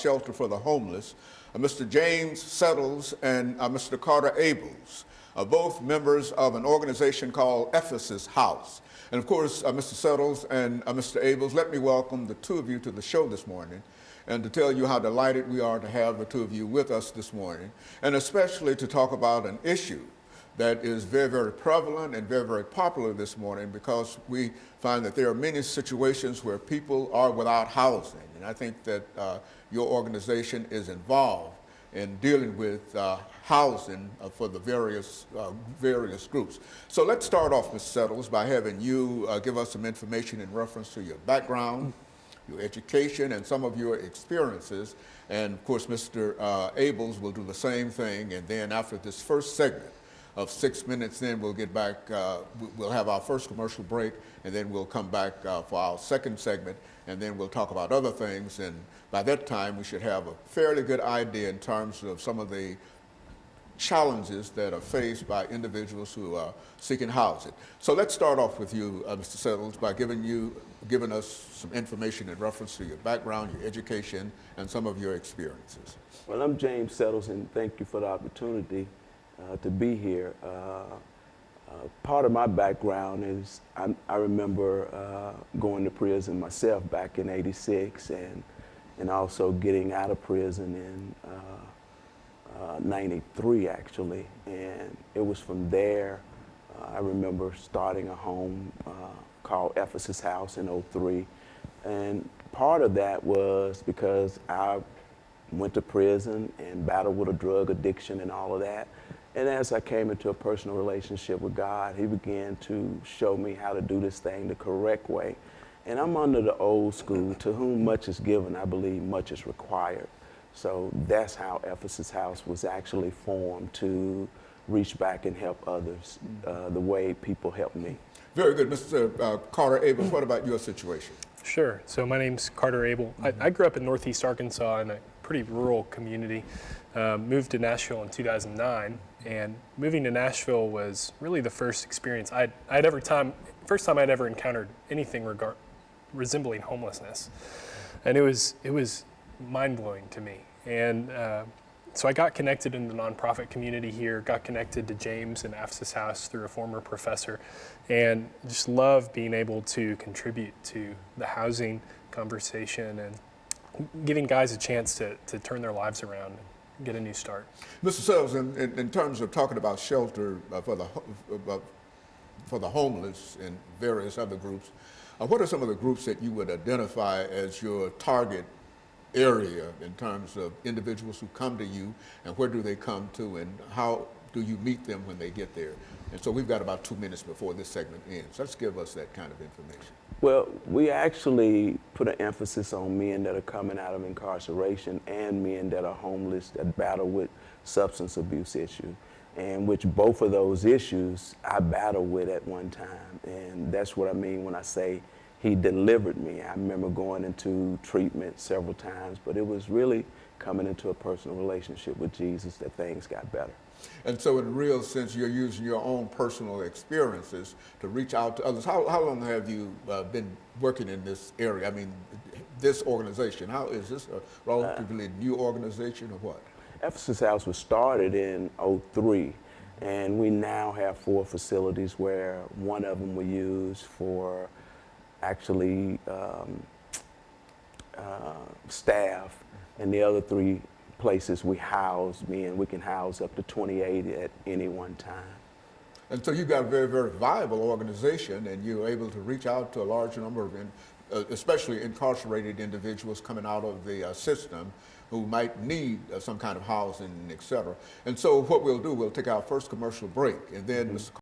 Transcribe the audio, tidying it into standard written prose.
Shelter for the Homeless, Mr. James Settles and Mr. Carter Abels, both members of an organization called Ephesus House. And of course, Mr. Settles and Mr. Abels, let me welcome the two of you to the show this morning and to tell you how delighted we are to have the two of you with us this morning, and especially to talk about an issue that is very, very prevalent and very, very popular this morning, because we find that there are many situations where people are without housing. And I think that your organization is involved in dealing with housing for the various groups. So let's start off, Mr. Settles, by having you give us some information in reference to your background, your education, and some of your experiences. And of course, Mr. Abels will do the same thing. And then after this first segment of 6 minutes, then we'll get back, we'll have our first commercial break, and then we'll come back for our second segment, and then we'll talk about other things. And by that time, we should have a fairly good idea in terms of some of the challenges that are faced by individuals who are seeking housing. So let's start off with you, Mr. Settles, by giving us some information in reference to your background, your education, and some of your experiences. Well, I'm James Settles, and thank you for the opportunity to be here. Part of my background is I remember going to prison myself back in '86, and also getting out of prison in '93 actually. And it was from there I remember starting a home called Ephesus House in '03. And part of that was because I went to prison and battled with a drug addiction and all of that. And as I came into a personal relationship with God, He began to show me how to do this thing the correct way. And I'm under the old school: to whom much is given, I believe much is required. So that's how Ephesus House was actually formed, to reach back and help others the way people help me. Very good. Mr. Carter Abel, what about your situation? Sure. So my name's Carter Abel. I grew up in Northeast Arkansas in a pretty rural community. Moved to Nashville in 2009, and moving to Nashville was really the first experience first time I'd ever encountered anything resembling homelessness, and it was mind-blowing to me. And so I got connected in the nonprofit community here, got connected to James and Ephesus House through a former professor, and just love being able to contribute to the housing conversation and giving guys a chance to turn their lives around and get a new start. Mr. Settles, in terms of talking about shelter for the homeless and various other groups, what are some of the groups that you would identify as your target area in terms of individuals who come to you, and where do they come to, and how do you meet them when they get there? And so we've got about 2 minutes before this segment ends. Let's give us that kind of information. Well, we actually put an emphasis on men that are coming out of incarceration and men that are homeless, that battle with substance abuse issue, and which both of those issues I battled with at one time. And that's what I mean when I say He delivered me. I remember going into treatment several times, but it was really coming into a personal relationship with Jesus that things got better. And so in a real sense, you're using your own personal experiences to reach out to others. How long have you been working in this area? I mean, this organization, how is this a relatively new organization or what? Ephesus House was started in '03, and we now have 4 facilities, where one of them we use for actually staff, and the other 3 places we house men. We can house up to 28 at any one time. And so you've got a very, very viable organization, and you're able to reach out to a large number of, especially incarcerated individuals coming out of the system who might need some kind of housing, et cetera. And so what we'll do, we'll take our first commercial break, and then Mr.